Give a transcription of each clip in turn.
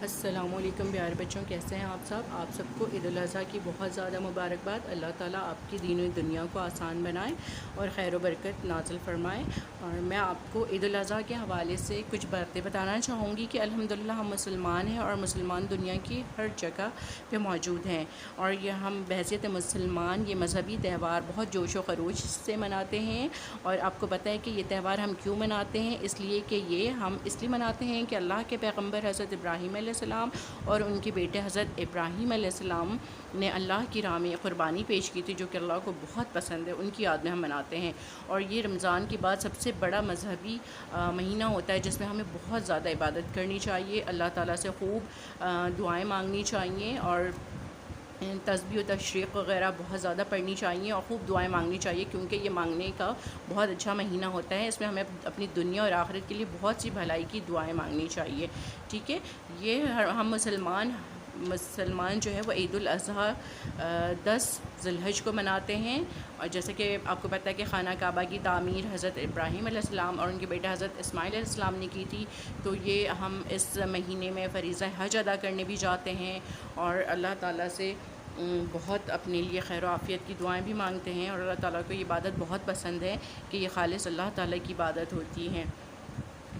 السلام علیکم پیارے بچوں، کیسے ہیں آپ سب کو عید الاضحیٰ کی بہت زیادہ مبارکباد۔ اللہ تعالیٰ آپ کی دین و دنیا کو آسان بنائے اور خیر و برکت نازل فرمائے۔ اور میں آپ کو عید الاضحیٰ کے حوالے سے کچھ باتیں بتانا چاہوں گی کہ الحمدللہ ہم مسلمان ہیں اور مسلمان دنیا کی ہر جگہ پہ موجود ہیں، اور یہ ہم بحیثیت مسلمان یہ مذہبی تہوار بہت جوش و خروش سے مناتے ہیں۔ اور آپ کو پتہ ہے کہ یہ تہوار ہم کیوں مناتے ہیں؟ اس لیے کہ یہ ہم اس لیے مناتے ہیں کہ اللہ کے پیغمبر حضرت ابراہیم علیہ السلام اور ان کے بیٹے حضرت ابراہیم علیہ السلام نے اللہ کی راہ میں قربانی پیش کی تھی، جو کہ اللہ کو بہت پسند ہے۔ ان کی یاد میں ہم مناتے ہیں، اور یہ رمضان کے بعد سب سے بڑا مذہبی مہینہ ہوتا ہے، جس میں ہمیں بہت زیادہ عبادت کرنی چاہیے، اللہ تعالیٰ سے خوب دعائیں مانگنی چاہیے، اور تسبیح و تشریق وغیرہ بہت زیادہ پڑھنی چاہیے اور خوب دعائیں مانگنی چاہیے، کیونکہ یہ مانگنے کا بہت اچھا مہینہ ہوتا ہے۔ اس میں ہمیں اپنی دنیا اور آخرت کے لیے بہت سی بھلائی کی دعائیں مانگنی چاہیے، ٹھیک ہے۔ یہ ہم مسلمان جو ہے وہ عید الاضحیٰ 10 ذی الحج کو مناتے ہیں، اور جیسے کہ آپ کو پتہ ہے کہ خانہ کعبہ کی تعمیر حضرت ابراہیم علیہ السلام اور ان کے بیٹے حضرت اسماعیل علیہ السلام نے کی تھی، تو یہ ہم اس مہینے میں فریضہ حج ادا کرنے بھی جاتے ہیں، اور اللہ تعالیٰ سے بہت اپنے لیے خیر و عافیت کی دعائیں بھی مانگتے ہیں، اور اللہ تعالیٰ کو یہ عبادت بہت پسند ہے کہ یہ خالص اللہ تعالیٰ کی عبادت ہوتی ہے،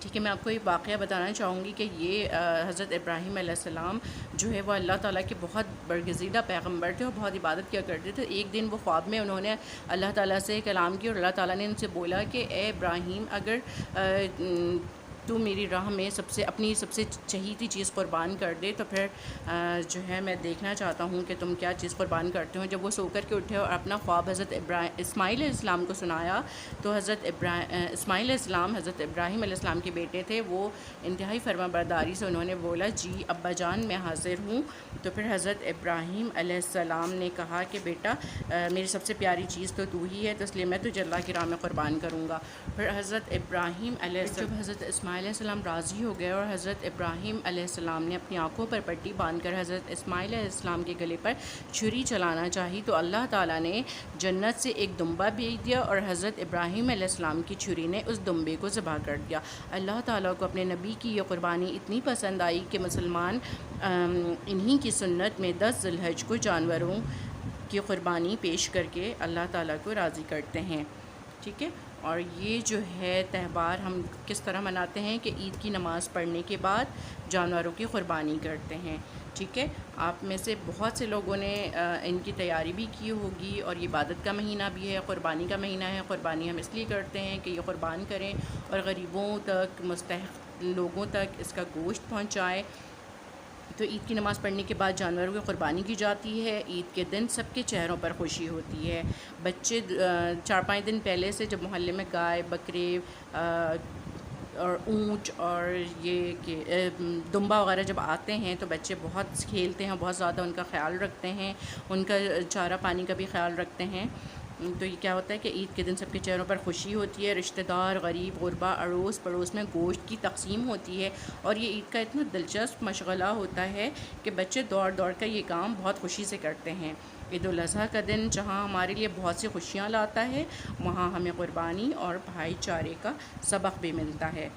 ٹھیک ہے۔ میں آپ کو ایک واقعہ بتانا چاہوں گی کہ یہ حضرت ابراہیم علیہ السلام جو ہے وہ اللہ تعالیٰ کے بہت برگزیدہ پیغمبر تھے اور بہت عبادت کیا کرتے تھے۔ ایک دن وہ خواب میں انہوں نے اللہ تعالیٰ سے کلام کیا، اور اللہ تعالیٰ نے ان سے بولا کہ اے ابراہیم، اگر تو میری راہ میں اپنی سب سے چہیتی چیز قربان کر دے تو پھر جو ہے میں دیکھنا چاہتا ہوں کہ تم کیا چیز قربان کرتے ہو۔ جب وہ سو کر کے اٹھے اور اپنا خواب حضرت اسماعیل علیہ السلام کو سنایا، تو حضرت اسماعیل علیہ السلام حضرت ابراہیم علیہ السلام کے بیٹے تھے، وہ انتہائی فرما برداری سے انہوں نے بولا جی ابا جان میں حاضر ہوں۔ تو پھر حضرت ابراہیم علیہ السلام نے کہا کہ بیٹا میری سب سے پیاری چیز تو ہی ہے، تو اس لیے میں تجھے اللہ کی راہ میں قربان کروں گا۔ پھر حضرت ابراہیم علیہ السلام جب حضرت اسماعیل علیہ السلام راضی ہو گئے، اور حضرت ابراہیم علیہ السلام نے اپنی آنکھوں پر پٹی باندھ کر حضرت اسماعیل علیہ السلام کے گلے پر چھری چلانا چاہی، تو اللہ تعالیٰ نے جنت سے ایک دمبا بھیج دیا، اور حضرت ابراہیم علیہ السلام کی چھری نے اس دمبے کو ذبح کر دیا۔ اللہ تعالیٰ کو اپنے نبی کی یہ قربانی اتنی پسند آئی کہ مسلمان انہی کی سنت میں 10 ذی الحج کو جانوروں کی قربانی پیش کر کے اللہ تعالیٰ کو راضی کرتے ہیں، ٹھیک ہے۔ اور یہ جو ہے تہوار ہم کس طرح مناتے ہیں کہ عید کی نماز پڑھنے کے بعد جانوروں کی قربانی کرتے ہیں، ٹھیک ہے۔ آپ میں سے بہت سے لوگوں نے ان کی تیاری بھی کی ہوگی، اور یہ عبادت کا مہینہ بھی ہے، قربانی کا مہینہ ہے۔ قربانی ہم اس لیے کرتے ہیں کہ یہ قربان کریں اور غریبوں تک، مستحق لوگوں تک اس کا گوشت پہنچائے۔ تو عید کی نماز پڑھنے کے بعد جانوروں کی قربانی کی جاتی ہے۔ عید کے دن سب کے چہروں پر خوشی ہوتی ہے۔ بچے 4-5 دن پہلے سے جب محلے میں گائے، بکرے اور اونٹ اور یہ کہ دمبا وغیرہ جب آتے ہیں، تو بچے بہت کھیلتے ہیں، بہت زیادہ ان کا خیال رکھتے ہیں، ان کا چارہ پانی کا بھی خیال رکھتے ہیں۔ تو یہ کیا ہوتا ہے کہ عید کے دن سب کے چہروں پر خوشی ہوتی ہے، رشتہ دار، غریب، غربا، اڑوس پڑوس میں گوشت کی تقسیم ہوتی ہے، اور یہ عید کا اتنا دلچسپ مشغلہ ہوتا ہے کہ بچے دوڑ دوڑ کر یہ کام بہت خوشی سے کرتے ہیں۔ عید الاضحیٰ کا دن جہاں ہمارے لیے بہت سی خوشیاں لاتا ہے، وہاں ہمیں قربانی اور بھائی چارے کا سبق بھی ملتا ہے۔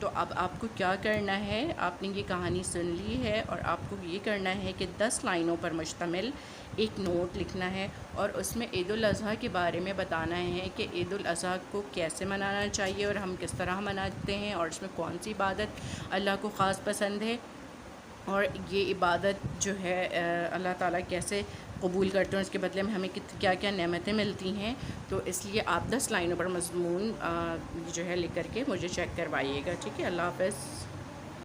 تو اب آپ کو کیا کرنا ہے؟ آپ نے یہ کہانی سن لی ہے، اور آپ کو یہ کرنا ہے کہ 10 لائنوں پر مشتمل ایک نوٹ لکھنا ہے، اور اس میں عید الاضحیٰ کے بارے میں بتانا ہے کہ عید الاضحیٰ کو کیسے منانا چاہیے اور ہم کس طرح مناتے ہیں، اور اس میں کون سی عبادت اللہ کو خاص پسند ہے، اور یہ عبادت جو ہے اللہ تعالیٰ کیسے قبول کرتے ہیں، اس کے بدلے میں ہمیں کیا کیا نعمتیں ملتی ہیں۔ تو اس لیے آپ 10 لائنوں پر مضمون جو ہے لکھ کر کے مجھے چیک کروائیے گا، ٹھیک ہے۔ اللہ حافظ۔